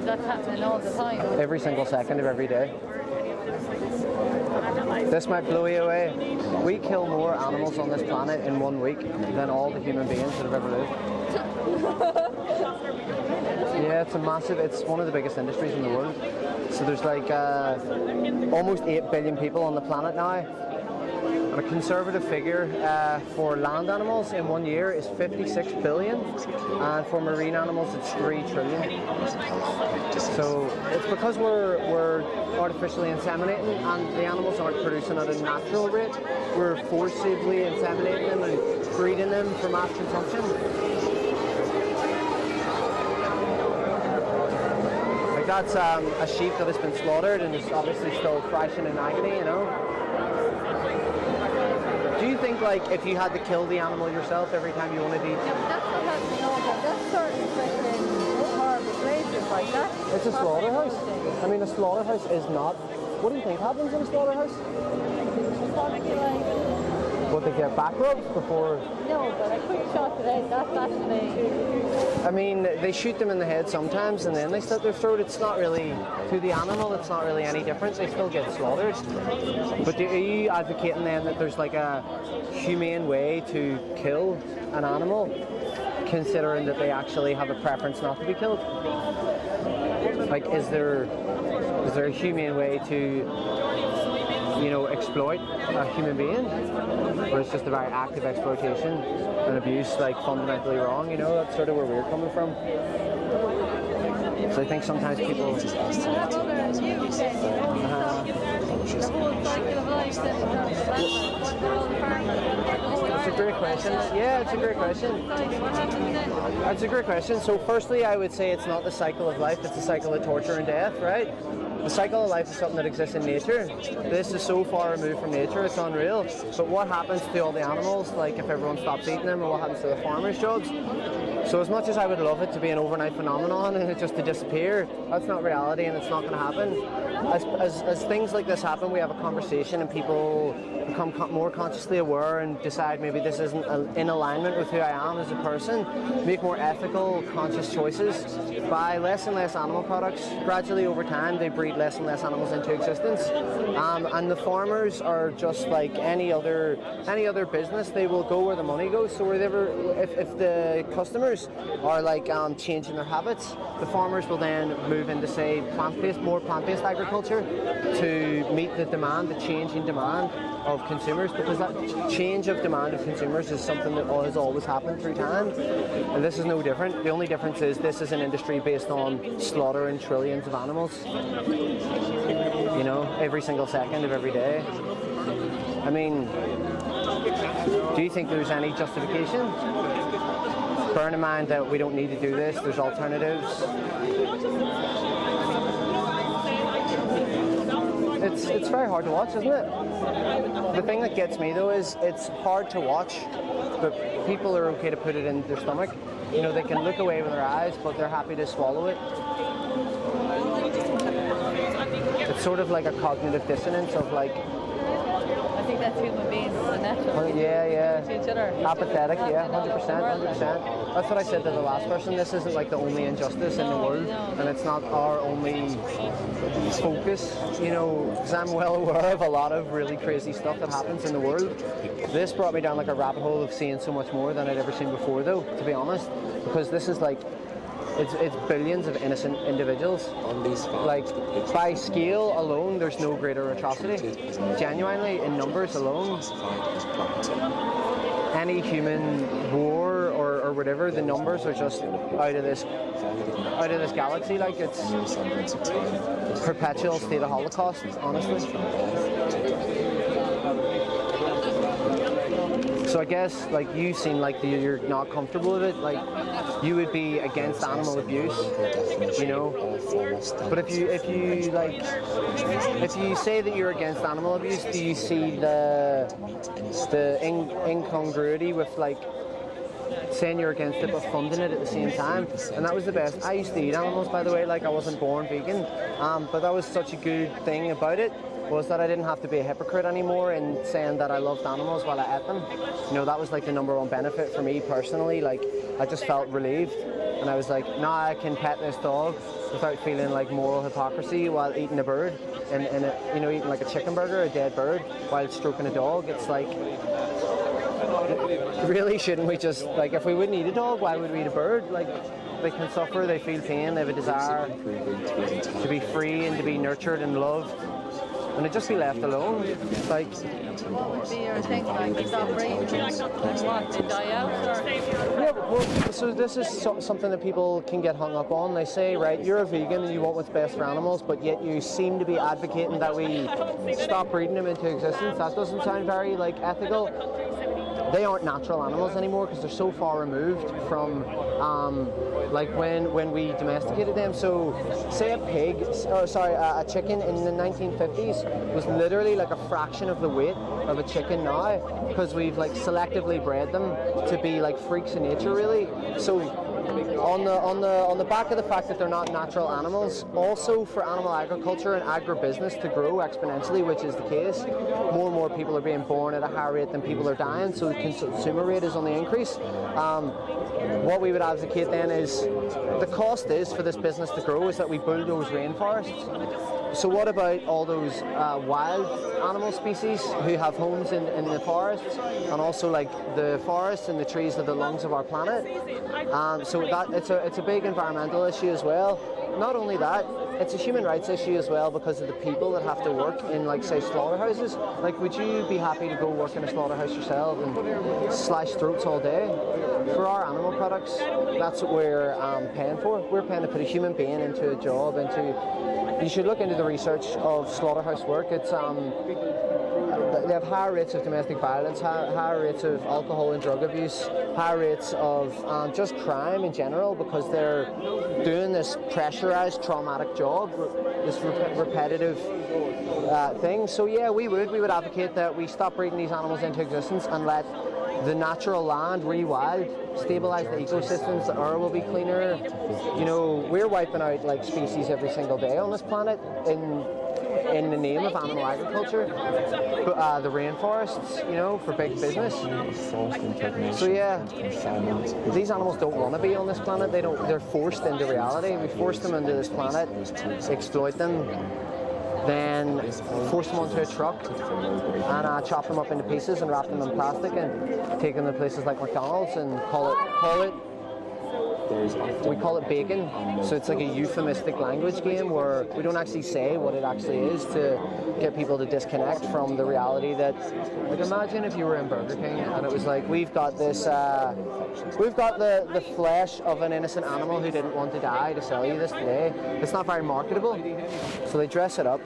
that's happening all the time. Every single second of every day. This might blow you away. We kill more animals on this planet in 1 week than all the human beings that have ever lived. Yeah, it's one of the biggest industries in the world. So there's like almost 8 billion people on the planet now. And a conservative figure for land animals in 1 year is 56 billion, and for marine animals it's 3 trillion. So it's because we're artificially inseminating, and the animals aren't producing at a natural rate. We're forcibly inseminating them and breeding them for mass consumption. Like that's a sheep that has been slaughtered and is obviously still thrashing in agony, you know. Do you think, like, if you had to kill the animal yourself every time you wanted to eat? Yeah, but that's not happening all the time. That's certain freaking horrible places like that. It's a slaughterhouse. I mean, a slaughterhouse is not. What do you think happens in a slaughterhouse? Probably like... What, they get back rubs before? No, but a quick shot to the head, that's actually... I mean, they shoot them in the head sometimes and then they slit their throat. It's not really, to the animal, it's not really any different. They still get slaughtered. But are you advocating then that there's like a humane way to kill an animal, considering that they actually have a preference not to be killed? Like, is there a humane way to, you know, exploit a human being? Or it's just a very active exploitation and abuse, like, fundamentally wrong, you know? That's sort of where we're coming from. So I think sometimes people... The whole cycle of life It's a great question. Yeah, it's a great question. That's a great question. So firstly, I would say it's not the cycle of life, it's the cycle of torture and death, right? The cycle of life is something that exists in nature. This is so far removed from nature, it's unreal. But what happens to all the animals, like if everyone stops eating them, or what happens to the farmers' jobs? So as much as I would love it to be an overnight phenomenon and it just to disappear, that's not reality and it's not going to happen. As things like this happen, we have a conversation and people become more consciously aware and decide maybe this isn't in alignment with who I am as a person, make more ethical, conscious choices, buy less and less animal products. Gradually over time they breed less and less animals into existence, and the farmers are just like any other business. They will go where the money goes. So if the customers are like changing their habits, the farmers will then move into, say, more plant-based agriculture to meet the changing demand of consumers, because that change of demand of consumers is something that has always happened through time, and this is no different. The only difference is this is an industry based on slaughtering trillions of animals, you know, every single second of every day. I mean, do you think there's any justification? Bearing in mind that we don't need to do this, there's alternatives. It's very hard to watch, isn't it? The thing that gets me though is it's hard to watch, but people are okay to put it in their stomach. You know, they can look away with their eyes, but they're happy to swallow it. It's sort of like a cognitive dissonance of like... I think that's human beings, it's a natural. Yeah. To each other. Apathetic, yeah, 100%. That's what I said to the last person. This isn't like the only injustice in the world, and it's not our only focus, you know, because I'm well aware of a lot of really crazy stuff that happens in the world. This brought me down like a rabbit hole of seeing so much more than I'd ever seen before, though, to be honest, because this is like, it's billions of innocent individuals. Like, by scale alone, there's no greater atrocity. Genuinely, in numbers alone, any human war or whatever, the numbers are just out of this galaxy. Like, it's perpetual state of Holocaust, honestly. So I guess, like, you seem like you're not comfortable with it. Like, you would be against animal abuse, you know. But if you say that you're against animal abuse, do you see the incongruity with like saying you're against it but funding it at the same time? And that was the best. I used to eat animals, by the way. Like, I wasn't born vegan, but that was such a good thing about it, was that I didn't have to be a hypocrite anymore in saying that I loved animals while I ate them. You know, that was like the #1 benefit for me personally. Like, I just felt relieved. and I was like, now I can pet this dog without feeling like moral hypocrisy while eating a bird, and you know, eating like a chicken burger, a dead bird, while stroking a dog. It's like, really, shouldn't we just, like, if we wouldn't eat a dog, why would we eat a bird? Like, they can suffer, they feel pain, they have a desire to be free and to be nurtured and loved, and to just be left alone. Like, What would be your thing, like, stop breeding? Like what, they die out? Or? yeah, well, so this is something that people can get hung up on. They say, right, you're a vegan and you want what's best for animals, but yet you seem to be advocating that we stop breeding them into existence. That doesn't sound very, like, ethical. They aren't natural animals anymore because they're so far removed from like when we domesticated them. So say a chicken in the 1950s was literally like a fraction of the weight of a chicken now, because we've like selectively bred them to be like freaks of nature, really. So on the back of the fact that they're not natural animals, also for animal agriculture and agribusiness to grow exponentially, which is the case, more and more people are being born at a higher rate than people are dying, so the consumer rate is on the increase. What we would advocate then is, the cost is for this business to grow is that we bulldoze rainforests. So what about all those wild animal species who have homes in the forests, and also like the forests and the trees are the lungs of our planet? So that it's a big environmental issue as well. Not only that, it's a human rights issue as well, because of the people that have to work in, like, say, slaughterhouses. Like, would you be happy to go work in a slaughterhouse yourself and slash throats all day? For our animal products, that's what we're paying for. We're paying to put a human being into a job, you should look into the research of slaughterhouse work. It's they have higher rates of domestic violence, higher rates of alcohol and drug abuse, higher rates of just crime in general, because they're doing this pressurized, traumatic job, this repetitive thing. So yeah, we would advocate that we stop breeding these animals into existence and let the natural land rewild, stabilize the ecosystems, the air will be cleaner. You know, we're wiping out like species every single day on this planet in the name of animal agriculture, but the rainforests, you know, for big business. So yeah, these animals don't want to be on this planet. They're forced into reality. We force them into this planet, exploit them, then force them onto a truck and chop them up into pieces and wrap them in plastic and take them to places like McDonald's and we call it bacon. So it's like a euphemistic language game where we don't actually say what it actually is, to get people to disconnect from the reality that, like, imagine if you were in Burger King and it was like, we've got this, we've got the flesh of an innocent animal who didn't want to die to sell you this today. It's not very marketable, so they dress it up.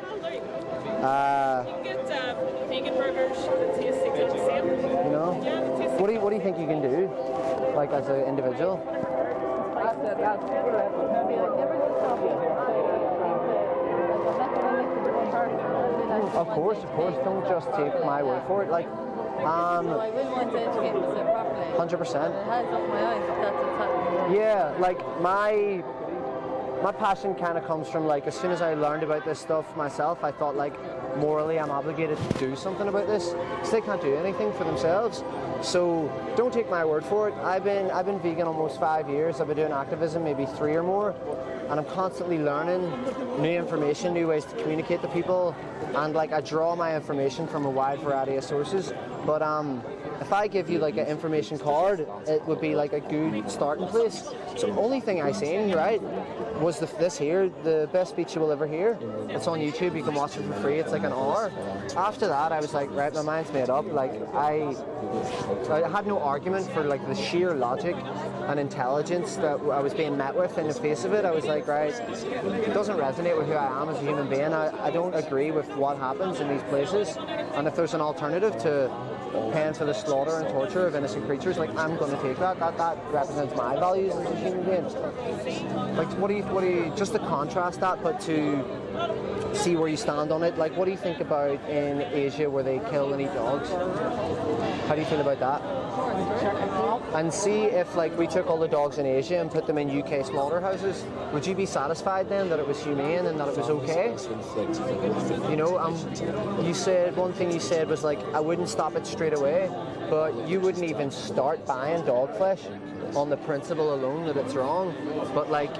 Vegan burgers that taste exactly the same. You know, what do you think you can do, like, as an individual? Of course, don't just take my word for it. Like, I really want to educate myself properly. 100%. It has opened my eyes, if that's what's happening. Yeah, like my passion kind of comes from, like, as soon as I learned about this stuff myself, I thought, like, morally I'm obligated to do something about this, because they can't do anything for themselves. So don't take my word for it. I've been vegan almost 5 years. I've been doing activism maybe 3 or more, and I'm constantly learning new information, new ways to communicate to people, and like I draw my information from a wide variety of sources. But if I give you like an information card, it would be like a good starting place. So the only thing I seen, right, was this here, the best speech you will ever hear. It's on YouTube, you can watch it for free, it's like an hour. After that I was like, right, my mind's made up. Like I had no argument for like the sheer logic and intelligence that I was being met with in the face of it. I was like, right, it doesn't resonate with who I am as a human being. I don't agree with what happens in these places, and if there's an alternative to paying for the slaughter and torture of innocent creatures, like, I'm going to take that. That represents my values as a human being. Like, what do you just to contrast that, but to see where you stand on it, like, what do you think about in Asia where they kill and eat dogs? How do you feel about that? And see if, like, we took all the dogs in Asia and put them in UK slaughterhouses, would you be satisfied then that it was humane and that it was okay? You know, you said, one thing you said was like, I wouldn't stop at street straight away, but you wouldn't even start buying dog flesh on the principle alone that it's wrong. But like,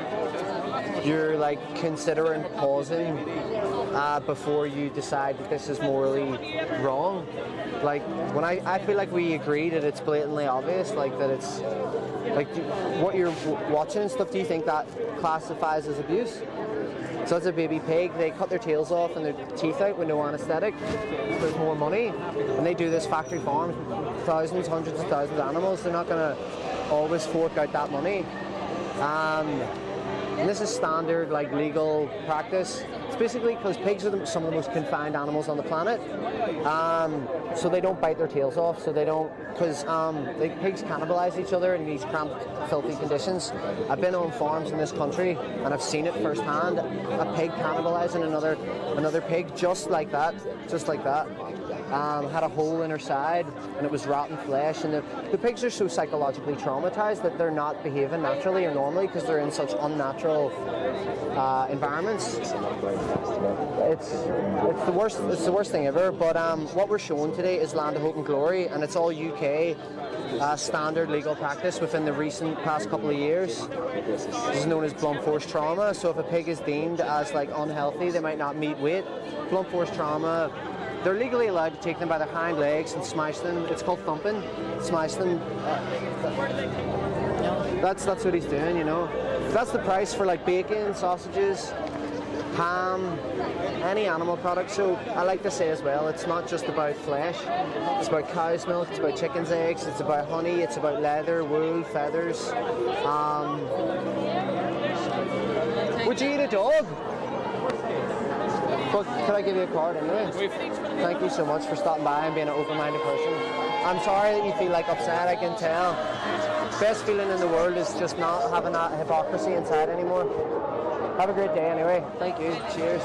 you're like considering pausing before you decide that this is morally wrong. Like, when I feel like we agree that it's blatantly obvious, like that it's like what you're watching and stuff. Do you think that classifies as abuse? So it's a baby pig, they cut their tails off and their teeth out with no anaesthetic. There's more money, and they do this factory farms, thousands, hundreds of thousands of animals. They're not going to always fork out that money. And this is standard, like, legal practice. It's basically because pigs are some of the most confined animals on the planet. So they don't bite their tails off, so they don't, because pigs cannibalize each other in these cramped, filthy conditions. I've been on farms in this country and I've seen it firsthand. A pig cannibalizing another pig just like that. Had a hole in her side and it was rotten flesh, and the pigs are so psychologically traumatized that they're not behaving naturally or normally because they're in such unnatural environments. It's the worst thing ever. But what we're showing today is Land of Hope and Glory, and it's all UK standard legal practice within the recent past couple of years. This is known as blunt force trauma. So if a pig is deemed as like unhealthy, they might not meet weight. Blunt force trauma, they're legally allowed to take them by their hind legs and smash them. It's called thumping. Smash them. That's what he's doing, you know. That's the price for like bacon, sausages, ham, any animal product. So I like to say as well, it's not just about flesh. It's about cow's milk, it's about chicken's eggs, it's about honey, it's about leather, wool, feathers. Would you eat a dog? But can I give you a card anyway? Thank you so much for stopping by and being an open-minded person. I'm sorry that you feel like upset, I can tell. Best feeling in the world is just not having that hypocrisy inside anymore. Have a great day anyway. Thank you. Cheers.